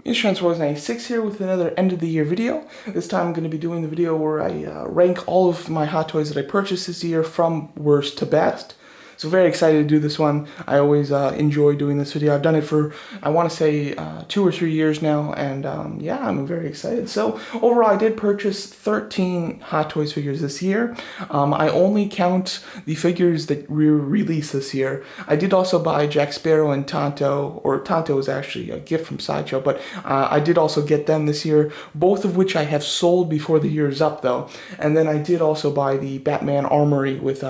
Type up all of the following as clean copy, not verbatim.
It's Transformers96 here with another end of the year video. This time I'm going to be doing the video where I rank all of my Hot Toys that I purchased this year from worst to best. So very excited to do this one. I always enjoy doing this video. I've done it for, I want to say, 2 or 3 years now, and yeah, I'm very excited. So overall, I did purchase 13 Hot Toys figures this year. I only count the figures that were released this year. I did also buy Jack Sparrow and Tonto, or Tonto was actually a gift from Sideshow, but I did also get them this year, both of which I have sold before the year is up, though. And then I did also buy the Batman Armory with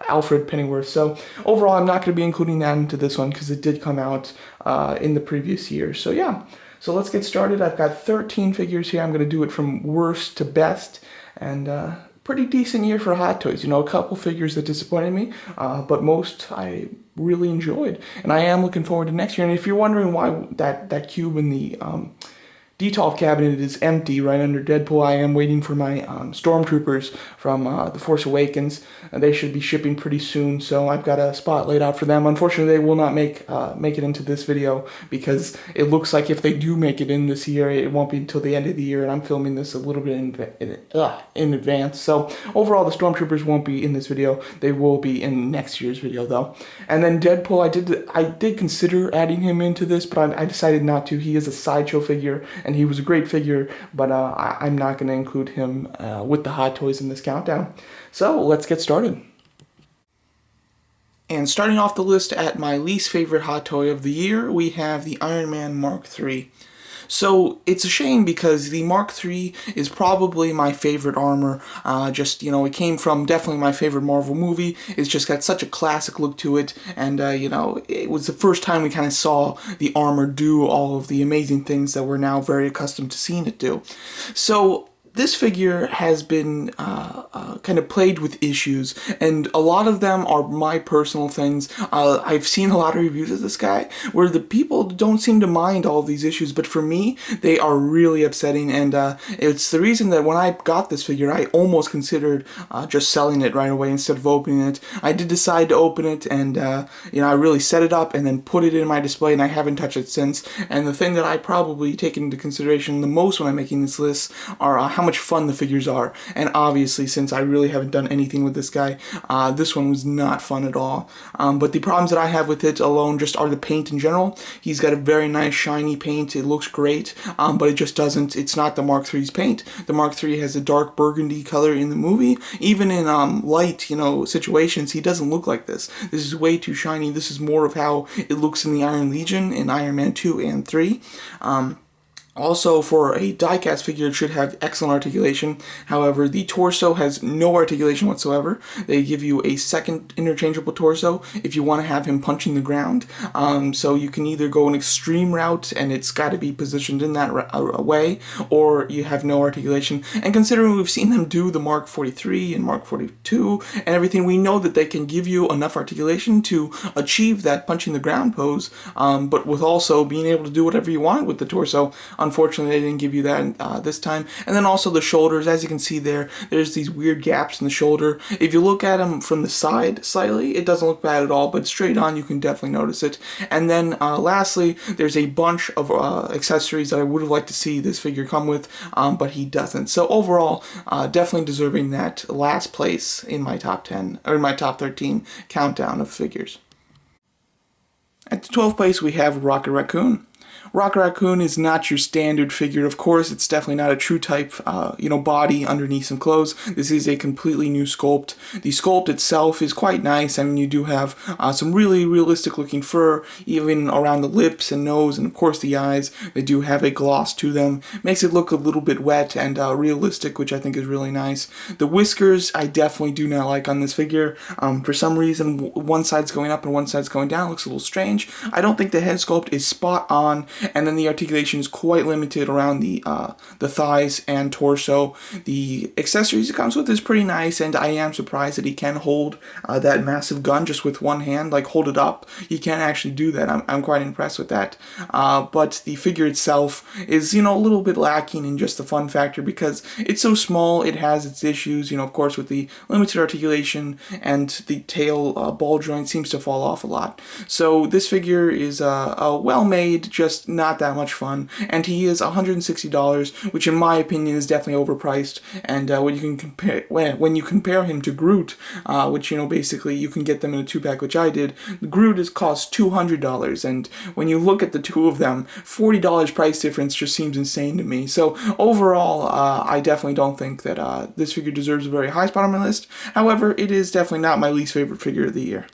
Alfred Pennyworth. So overall, I'm not going to be including that into this one because it did come out in the previous year. So yeah, so let's get started. I've got 13 figures here. I'm going to do it from worst to best, and pretty decent year for Hot Toys. You know, a couple figures that disappointed me, but most I really enjoyed, and I am looking forward to next year. And if you're wondering why that cube in the Detolf cabinet is empty right under Deadpool, I am waiting for my Stormtroopers from The Force Awakens. They should be shipping pretty soon, so I've got a spot laid out for them. Unfortunately, they will not make it into this video because it looks like if they do make it in this year, it won't be until the end of the year, and I'm filming this a little bit in advance. So overall, the Stormtroopers won't be in this video. They will be in next year's video, though. And then Deadpool, I did consider adding him into this, but I decided not to. He is a Sideshow figure, and he was a great figure, but I'm not going to include him with the Hot Toys in this countdown. So let's get started. And starting off the list at my least favorite Hot Toy of the year, we have the Iron Man Mark III. So it's a shame because the Mark III is probably my favorite armor. Just, you know, it came from definitely my favorite Marvel movie. It's just got such a classic look to it, and you know, it was the first time we kind of saw the armor do all of the amazing things that we're now very accustomed to seeing it do. So this figure has been kind of plagued with issues, and a lot of them are my personal things. I've seen a lot of reviews of this guy where the people don't seem to mind all of these issues, but for me, they are really upsetting, and it's the reason that when I got this figure, I almost considered just selling it right away instead of opening it. I did decide to open it, and you know, I really set it up and then put it in my display, and I haven't touched it since. And the thing that I probably take into consideration the most when I'm making this list are how much fun the figures are, and obviously since I really haven't done anything with this guy, this one was not fun at all. But the problems that I have with it alone just are the paint in general. He's got a very nice shiny paint, it looks great, but it just doesn't, it's not the Mark III's paint. The Mark III has a dark burgundy color in the movie. Even in light, you know, situations, he doesn't look like this. This is way too shiny. This is more of how it looks in the Iron Legion in Iron Man 2 and 3. Also, for a diecast figure, it should have excellent articulation. However, the torso has no articulation whatsoever. They give you a second interchangeable torso if you want to have him punching the ground. So you can either go an extreme route, and it's got to be positioned in that way, or you have no articulation. And considering we've seen them do the Mark 43 and Mark 42 and everything, we know that they can give you enough articulation to achieve that punching the ground pose, but with also being able to do whatever you want with the torso. Unfortunately, they didn't give you that this time. And then also the shoulders, as you can see there's these weird gaps in the shoulder. If you look at them from the side slightly, it doesn't look bad at all, but straight on, you can definitely notice it. And then lastly, there's a bunch of accessories that I would have liked to see this figure come with, but he doesn't. So overall, definitely deserving that last place in my top 10, or in my top 13 countdown of figures. At the 12th place, we have Rocket Raccoon. Rocket Raccoon is not your standard figure, of course. It's definitely not a true type, you know, body underneath some clothes. This is a completely new sculpt. The sculpt itself is quite nice. I mean, you do have some really realistic looking fur, even around the lips and nose, and of course the eyes. They do have a gloss to them. Makes it look a little bit wet and realistic, which I think is really nice. The whiskers, I definitely do not like on this figure. For some reason, one side's going up and one side's going down. It looks a little strange. I don't think the head sculpt is spot on, and then the articulation is quite limited around the thighs and torso. The accessories it comes with is pretty nice, and I am surprised that he can hold that massive gun just with one hand, like hold it up. He can actually do that. I'm quite impressed with that. But the figure itself is, you know, a little bit lacking in just the fun factor because it's so small. It has its issues, you know, of course, with the limited articulation, and the tail ball joint seems to fall off a lot. So this figure is well made, just not that much fun, and he is $160, which in my opinion is definitely overpriced. And when you compare him to Groot, which basically you can get them in a 2-pack, which I did, Groot costs $200, and when you look at the two of them, $40 price difference just seems insane to me. So overall, I definitely don't think that this figure deserves a very high spot on my list. However, it is definitely not my least favorite figure of the year.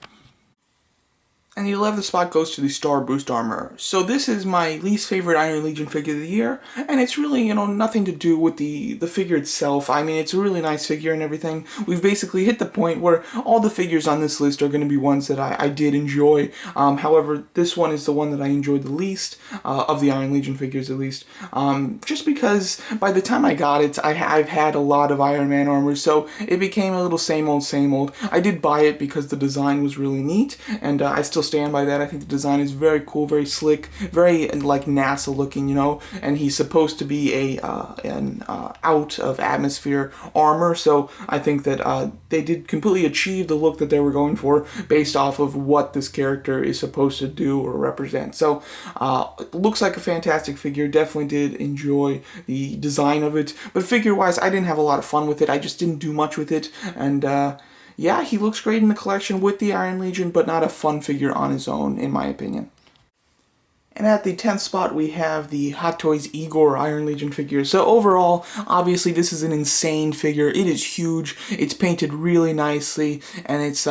And the 11th spot goes to the Starboost armor. So this is my least favorite Iron Legion figure of the year, and it's really, nothing to do with the figure itself. I mean, it's a really nice figure and everything. We've basically hit the point where all the figures on this list are going to be ones that I did enjoy. However, this one is the one that I enjoyed the least, of the Iron Legion figures at least. Just because by the time I got it, I've had a lot of Iron Man armor, so it became a little same old, same old. I did buy it because the design was really neat, and I still stand by that. I think the design is very cool, very slick, very like NASA looking, and he's supposed to be an out of atmosphere armor, so I think that they did completely achieve the look that they were going for based off of what this character is supposed to do or represent. So it looks like a fantastic figure. Definitely did enjoy the design of it, but figure wise I didn't have a lot of fun with it. I just didn't do much with it, and yeah, he looks great in the collection with the Iron Legion, but not a fun figure on his own, in my opinion. And at the 10th spot, we have the Hot Toys Igor Iron Legion figure. So overall, obviously, this is an insane figure. It is huge. It's painted really nicely, and it's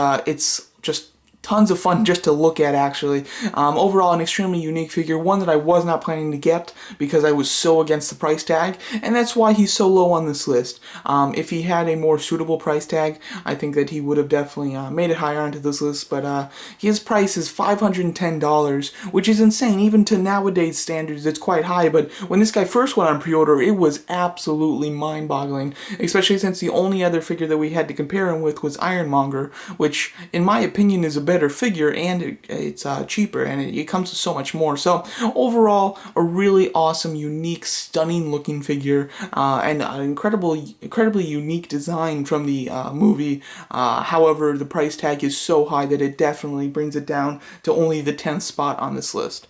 just tons of fun just to look at, actually. Overall, an extremely unique figure, one that I was not planning to get because I was so against the price tag, and that's why he's so low on this list. If he had a more suitable price tag, I think that he would have definitely made it higher onto this list, but his price is $510, which is insane. Even to nowadays standards, it's quite high, but when this guy first went on pre-order, it was absolutely mind-boggling, especially since the only other figure that we had to compare him with was Ironmonger, which, in my opinion, is a better figure, and it's cheaper, and it comes with so much more. So overall, a really awesome, unique, stunning looking figure, and an incredibly unique design from the movie. However, the price tag is so high that it definitely brings it down to only the 10th spot on this list.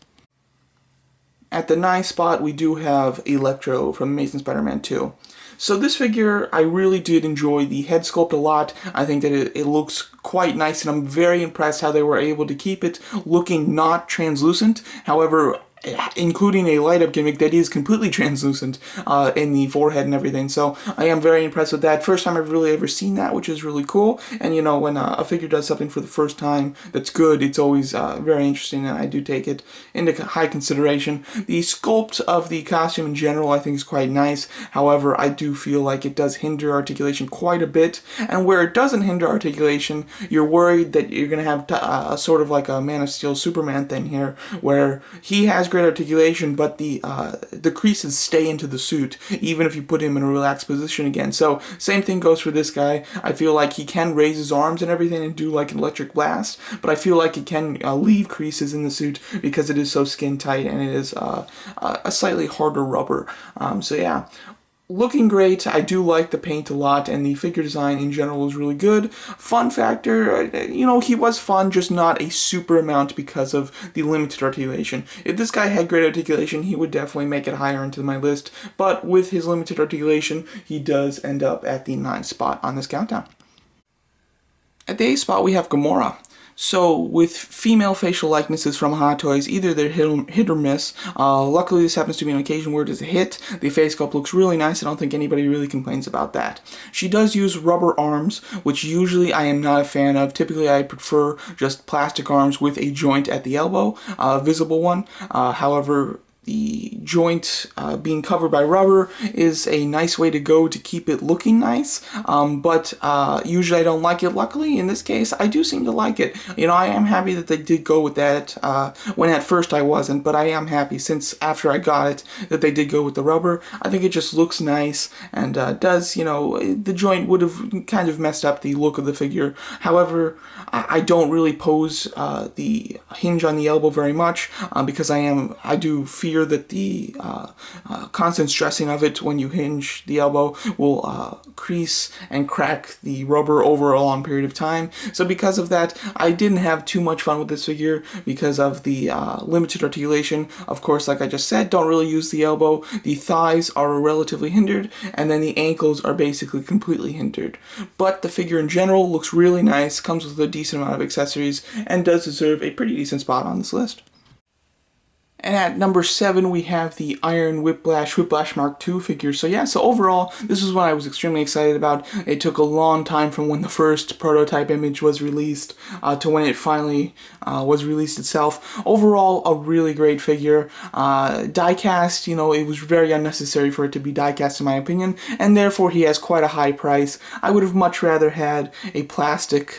At the 9th spot, we do have Electro from Amazing Spider-Man 2. So this figure, I really did enjoy the head sculpt a lot. I think that it looks quite nice, and I'm very impressed how they were able to keep it looking not translucent. However, including a light up gimmick that is completely translucent in the forehead and everything. So I am very impressed with that. First time I've really ever seen that, which is really cool. And when a figure does something for the first time that's good, it's always very interesting, and I do take it into high consideration. The sculpt of the costume in general I think is quite nice. However, I do feel like it does hinder articulation quite a bit, and where it doesn't hinder articulation, you're worried that you're going to have a sort of like a Man of Steel Superman thing here, where he has great articulation, but the creases stay into the suit, even if you put him in a relaxed position again. So same thing goes for this guy. I feel like he can raise his arms and everything and do like an electric blast, but I feel like he can leave creases in the suit because it is so skin tight, and it is a slightly harder rubber. So yeah. Looking great. I do like the paint a lot, and the figure design in general is really good. Fun factor, he was fun, just not a super amount because of the limited articulation. If this guy had great articulation, he would definitely make it higher into my list, but with his limited articulation, he does end up at the 9th spot on this countdown. At the 8th spot, we have Gamora. So, with female facial likenesses from Hot Toys, either they're hit or miss. Luckily, this happens to be an occasion where it is a hit. The face sculpt looks really nice. I don't think anybody really complains about that. She does use rubber arms, which usually I am not a fan of. Typically, I prefer just plastic arms with a joint at the elbow, a visible one. However, the joint being covered by rubber is a nice way to go to keep it looking nice, but usually I don't like it. Luckily, in this case, I do seem to like it. I am happy that they did go with that, when at first I wasn't, but I am happy since after I got it that they did go with the rubber. I think it just looks nice, and does, the joint would have kind of messed up the look of the figure. However, I don't really pose the hinge on the elbow very much, because I do fear fear that the constant stressing of it when you hinge the elbow will crease and crack the rubber over a long period of time. So because of that, I didn't have too much fun with this figure because of the limited articulation. Of course, like I just said, don't really use the elbow. The thighs are relatively hindered, and then the ankles are basically completely hindered. But the figure in general looks really nice, comes with a decent amount of accessories, and does deserve a pretty decent spot on this list. And at number 7, we have the Iron Whiplash Mark II figure. So yeah, so overall, this is what I was extremely excited about. It took a long time from when the first prototype image was released to when it finally was released itself. Overall, a really great figure. Diecast, you know, it was very unnecessary for it to be diecast in my opinion, and therefore he has quite a high price. I would have much rather had a plastic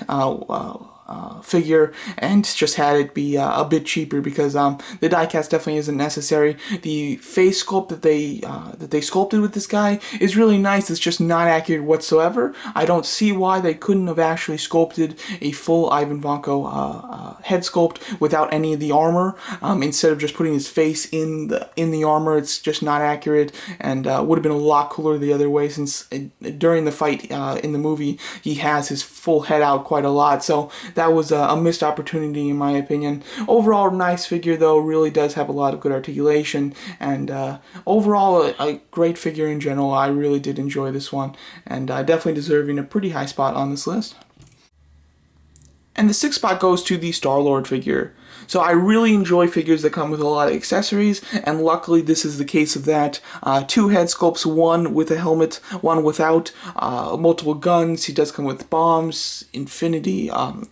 figure and just had it be a bit cheaper, because the diecast definitely isn't necessary. The face sculpt that they sculpted with this guy is really nice. It's just not accurate whatsoever. I don't see why they couldn't have actually sculpted a full Ivan Vanko head sculpt without any of the armor, instead of just putting his face in the armor. It's just not accurate, and would have been a lot cooler the other way, since during the fight in the movie he has his full head out quite a lot. So that was a missed opportunity in my opinion. Overall, nice figure though, really does have a lot of good articulation, and overall a great figure in general. I really did enjoy this one, and definitely deserving a pretty high spot on this list. And the 6th spot goes to the Star-Lord figure. So I really enjoy figures that come with a lot of accessories, and luckily this is the case of that. 2 head sculpts, one with a helmet, one without, multiple guns. He does come with bombs, infinity,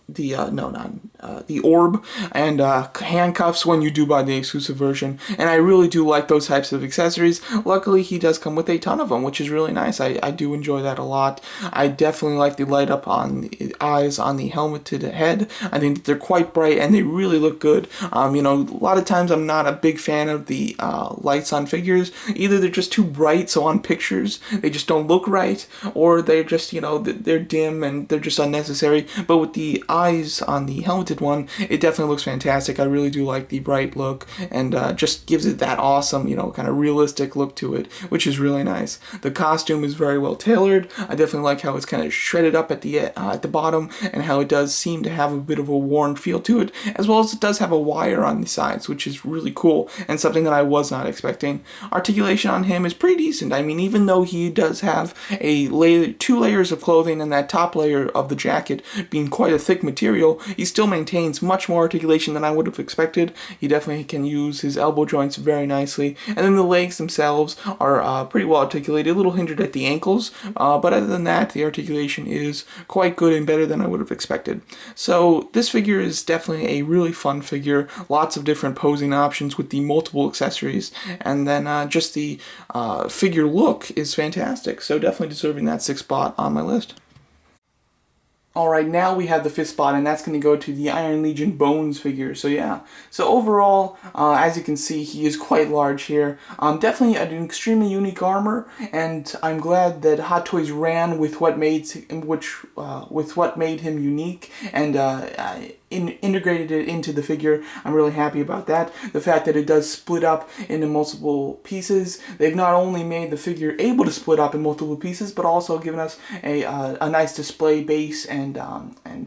the orb, and handcuffs when you do buy the exclusive version. And I really do like those types of accessories. Luckily he does come with a ton of them, which is really nice. I do enjoy that a lot. I definitely like the light up on the eyes on the helmeted head. I think that they're quite bright and they really look good. You know, a lot of times I'm not a big fan of the lights on figures. Either they're just too bright, so on pictures they just don't look right, or they're just, you know, they're dim and they're just unnecessary. But with the eyes on the helmeted one, it definitely looks fantastic. I really do like the bright look, and just gives it that awesome, you know, kind of realistic look to it, which is really nice. The costume is very well tailored. I definitely like how it's kind of shredded up at the bottom, and how it does seem to have a bit of a worn feel to it, as well as it does have a wire on the sides, which is really cool and something that I was not expecting. Articulation on him is pretty decent. I mean, even though he does have two layers of clothing, and that top layer of the jacket being quite a thick material, he still maintains much more articulation than I would have expected. He definitely can use his elbow joints very nicely, and then the legs themselves are pretty well articulated, a little hindered at the ankles, but other than that, the articulation is quite good and better than I would have expected. So this figure is definitely a really fun figure, lots of different posing options with the multiple accessories, and then just the figure look is fantastic, so definitely deserving that 6th spot on my list. Alright, now we have the 5th spot, and that's going to go to the Iron Legion Bones figure. So yeah, so overall, as you can see, he is quite large here. Definitely an extremely unique armor, and I'm glad that Hot Toys ran with what made him unique, and integrated it into the figure. I'm really happy about that. The fact that it does split up into multiple pieces. They've not only made the figure able to split up in multiple pieces, but also given us a nice display base and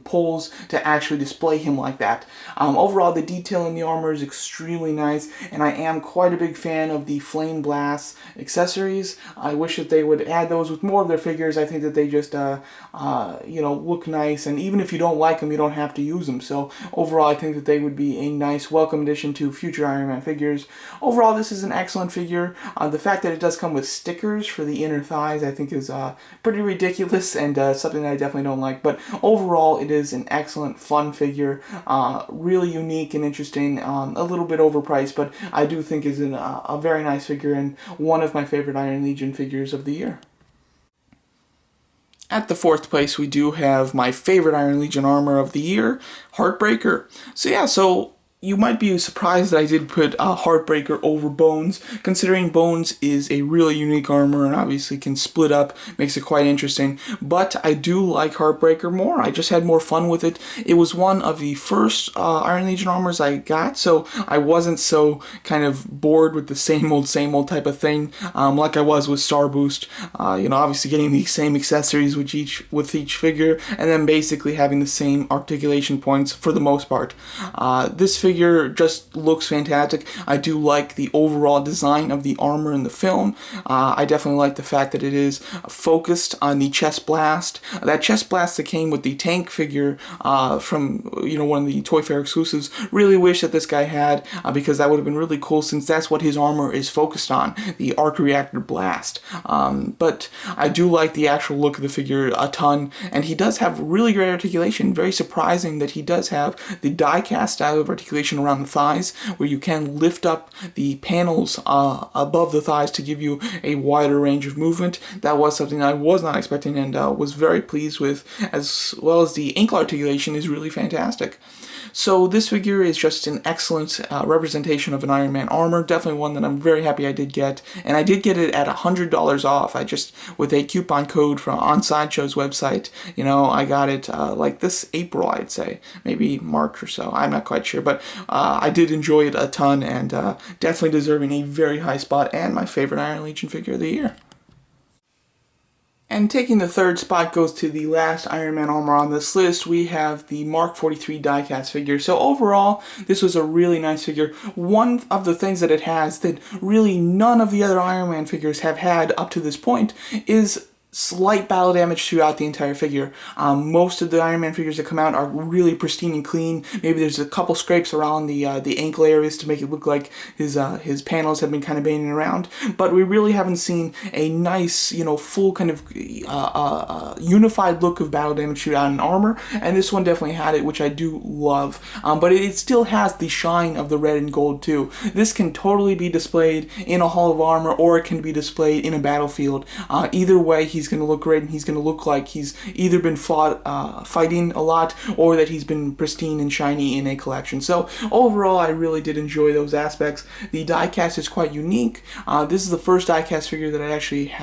poles to actually display him like that. Overall, the detail in the armor is extremely nice, and I am quite a big fan of the flame blast accessories. I wish that they would add those with more of their figures. I think that they just you know, look nice, and even if you don't like them, you don't have to use them. So overall, I think that they would be a nice welcome addition to future Iron Man figures. Overall, this is an excellent figure. The fact that it does come with stickers for the inner thighs, I think is pretty ridiculous, and something that I definitely don't like. But overall, it is an excellent, fun figure, really unique and interesting, a little bit overpriced, but I do think is a very nice figure and one of my favorite Iron Legion figures of the year. At the 4th place, we do have my favorite Iron Legion armor of the year, Heartbreaker. So yeah, so you might be surprised that I did put Heartbreaker over Bones, considering Bones is a really unique armor and obviously can split up, makes it quite interesting. But I do like Heartbreaker more. I just had more fun with it. It was one of the first Iron Legion armors I got, so I wasn't so kind of bored with the same old type of thing like I was with Starboost. Obviously getting the same accessories with each figure, and then basically having the same articulation points for the most part. This figure just looks fantastic. I do like the overall design of the armor in the film. I definitely like the fact that it is focused on the chest blast. That chest blast that came with the tank figure from one of the Toy Fair exclusives. Really wish that this guy had, because that would have been really cool, since that's what his armor is focused on, the arc reactor blast. But I do like the actual look of the figure a ton, and he does have really great articulation. Very surprising that he does have the die-cast style of articulation around the thighs, where you can lift up the panels above the thighs to give you a wider range of movement. That was something I was not expecting, and was very pleased with, as well as the ankle articulation is really fantastic. So this figure is just an excellent representation of an Iron Man armor. Definitely one that I'm very happy I did get, and I did get it at $100 off. I just, with a coupon code from on Sideshow's website, I got it like this April, I'd say, maybe March or so. I'm not quite sure, but I did enjoy it a ton, and definitely deserving a very high spot, and my favorite Iron Legion figure of the year. And taking the third spot goes to the last Iron Man armor on this list. We have the Mark 43 diecast figure. So overall, this was a really nice figure. One of the things that it has that really none of the other Iron Man figures have had up to this point is slight battle damage throughout the entire figure. Most of the Iron Man figures that come out are really pristine and clean. Maybe there's a couple scrapes around the ankle areas to make it look like his panels have been kind of banging around. But we really haven't seen a nice, full kind of unified look of battle damage throughout an armor. And this one definitely had it, which I do love. But it still has the shine of the red and gold too. This can totally be displayed in a Hall of Armor, or it can be displayed in a battlefield. Either way, he's going to look great, and he's going to look like he's either been fighting a lot, or that he's been pristine and shiny in a collection. So overall, I really did enjoy those aspects. The diecast is quite unique. This is the first diecast figure that I actually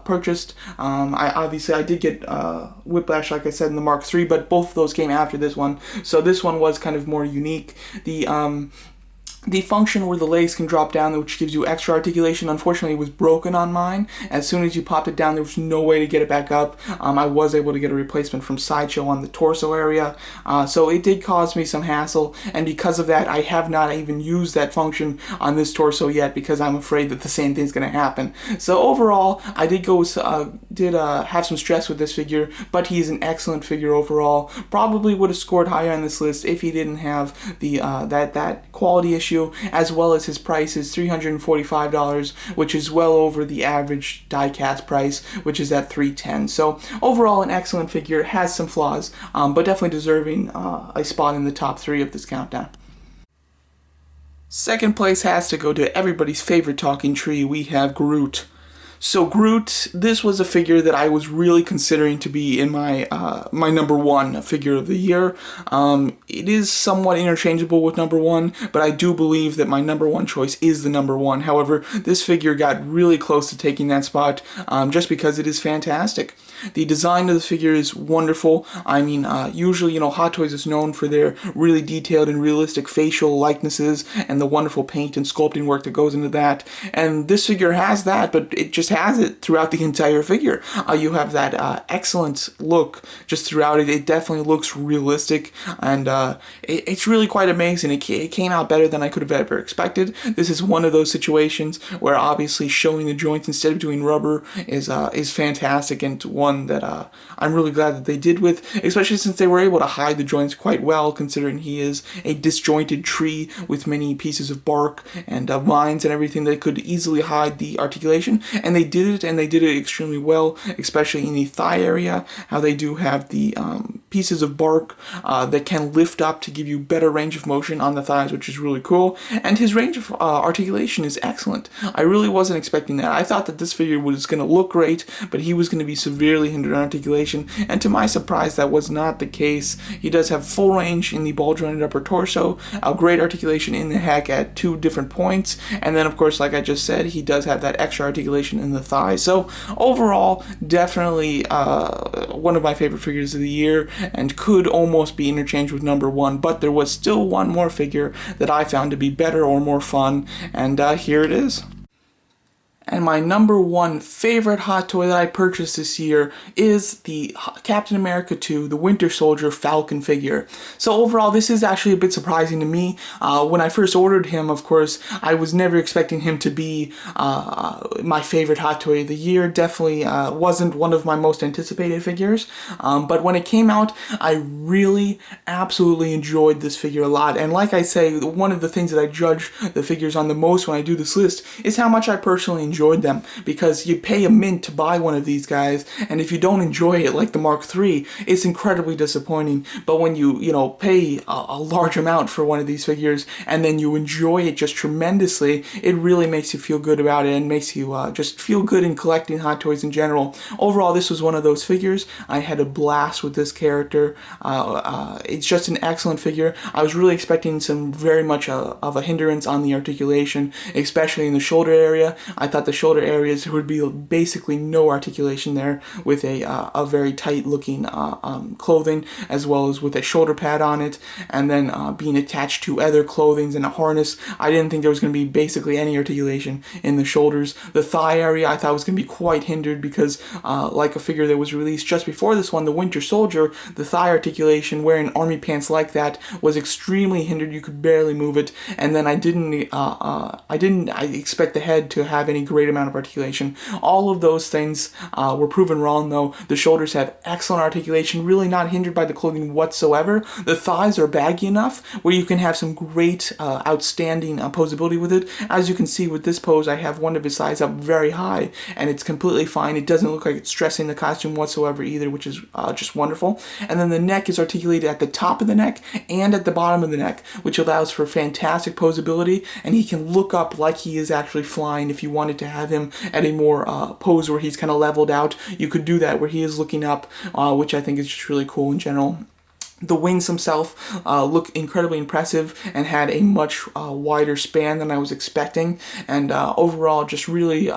purchased. I did get Whiplash, like I said, in the Mark III, but both of those came after this one. So this one was kind of more unique. The function where the legs can drop down, which gives you extra articulation, unfortunately was broken on mine. As soon as you popped it down, there was no way to get it back up. I was able to get a replacement from Sideshow on the torso area, so it did cause me some hassle, and because of that, I have not even used that function on this torso yet, because I'm afraid that the same thing's going to happen. So overall, I did have some stress with this figure, but he's an excellent figure overall. Probably would have scored higher on this list if he didn't have the that quality issue, as well as his price is $345, which is well over the average diecast price, which is at $310. So overall, an excellent figure. Has some flaws, but definitely deserving a spot in the top 3 of this countdown. Second place has to go to everybody's favorite talking tree. We have Groot. So Groot, this was a figure that I was really considering to be in my my number 1 figure of the year. It is somewhat interchangeable with number 1, but I do believe that my number 1 choice is the number 1. However, this figure got really close to taking that spot, just because it is fantastic. The design of the figure is wonderful. I mean, usually, Hot Toys is known for their really detailed and realistic facial likenesses and the wonderful paint and sculpting work that goes into that. And this figure has that, but it just has it throughout the entire figure. You have that excellent look just throughout it. It definitely looks realistic, and it's really quite amazing. It came out better than I could have ever expected. This is one of those situations where obviously showing the joints instead of doing rubber is fantastic, and one that I'm really glad that they did with, especially since they were able to hide the joints quite well, considering he is a disjointed tree with many pieces of bark and vines and everything that could easily hide the articulation. And they did it, and they did it extremely well, especially in the thigh area, how they do have the pieces of bark that can lift up to give you better range of motion on the thighs, which is really cool. And his range of articulation is excellent. I really wasn't expecting that. I thought that this figure was going to look great, but he was going to be severely hindered on articulation, and to my surprise, that was not the case. He does have full range in the ball-jointed upper torso, a great articulation in the hack at 2 different points, and then, of course, like I just said, he does have that extra articulation in the thigh. So, overall, definitely one of my favorite figures of the year, and could almost be interchanged with number 1, but there was still one more figure that I found to be better or more fun, and here it is. And my number 1 favorite hot toy that I purchased this year is the Captain America 2, the Winter Soldier Falcon figure. So overall, this is actually a bit surprising to me. When I first ordered him, of course, I was never expecting him to be my favorite hot toy of the year. Definitely wasn't one of my most anticipated figures. But when it came out, I really absolutely enjoyed this figure a lot. And like I say, one of the things that I judge the figures on the most when I do this list is how much I personally enjoyed them, because you pay a mint to buy one of these guys, and if you don't enjoy it like the Mark III, it's incredibly disappointing. But when you pay a large amount for one of these figures and then you enjoy it just tremendously, it really makes you feel good about it and makes you just feel good in collecting hot toys in general. Overall, this was one of those figures. I had a blast with this character. It's just an excellent figure. I was really expecting some very much of a hindrance on the articulation, especially in the shoulder area. I thought the shoulder areas would be basically no articulation there, with a very tight looking clothing, as well as with a shoulder pad on it, and then being attached to other clothings and a harness. I didn't think there was going to be basically any articulation in the shoulders. The thigh area I thought was going to be quite hindered because like a figure that was released just before this one, the Winter Soldier, the thigh articulation wearing army pants like that was extremely hindered. You could barely move it. And then I didn't expect the head to have any great amount of articulation. All of those things were proven wrong, though. The shoulders have excellent articulation, really not hindered by the clothing whatsoever. The thighs are baggy enough where you can have some great, outstanding posability with it. As you can see with this pose, I have one of his thighs up very high, and it's completely fine. It doesn't look like it's stressing the costume whatsoever either, which is just wonderful. And then the neck is articulated at the top of the neck and at the bottom of the neck, which allows for fantastic posability, and he can look up like he is actually flying. If you wanted to have him at a more pose where he's kind of leveled out, you could do that where he is looking up, which I think is just really cool in general. The wings themselves look incredibly impressive and had a much wider span than I was expecting, and overall just really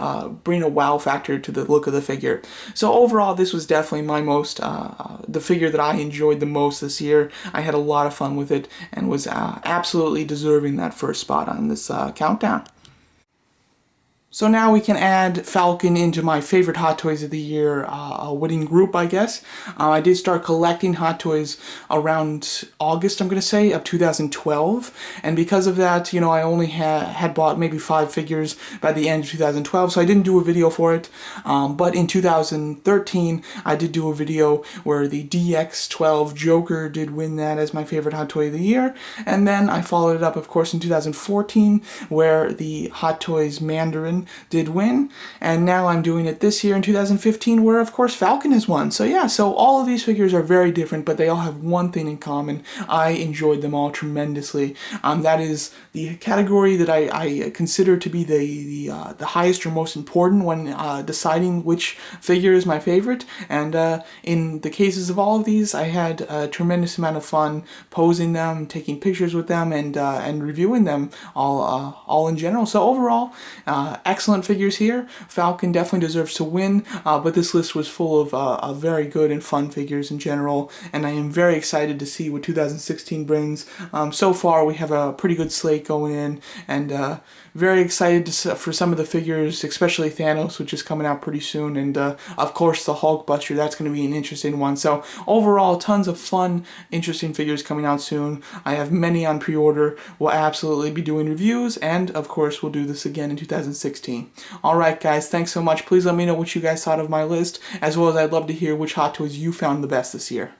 bring a wow factor to the look of the figure. So overall, this was definitely my the figure that I enjoyed the most this year. I had a lot of fun with it and was absolutely deserving that first spot on this countdown. So now we can add Falcon into my favorite Hot Toys of the Year winning group, I guess. I did start collecting Hot Toys around August, I'm going to say, of 2012. And because of that, I only had bought maybe 5 figures by the end of 2012, so I didn't do a video for it. But in 2013, I did do a video where the DX12 Joker did win that as my favorite Hot Toy of the Year. And then I followed it up, of course, in 2014, where the Hot Toys Mandarin did win, and now I'm doing it this year in 2015, where of course Falcon has won. So yeah, so all of these figures are very different, but they all have one thing in common. I enjoyed them all tremendously. That is the category that I consider to be the highest or most important when deciding which figure is my favorite. And in the cases of all of these, I had a tremendous amount of fun posing them, taking pictures with them, and reviewing them all in general. So overall, excellent figures here. Falcon definitely deserves to win, but this list was full of very good and fun figures in general, and I am very excited to see what 2016 brings. So far, we have a pretty good slate going in, and very excited for some of the figures, especially Thanos, which is coming out pretty soon, and of course the Hulkbuster. That's going to be an interesting one. So overall, tons of fun, interesting figures coming out soon. I have many on pre-order. We'll absolutely be doing reviews, and of course we'll do this again in 2016. Alright guys, thanks so much. Please let me know what you guys thought of my list, as well as I'd love to hear which Hot Toys you found the best this year.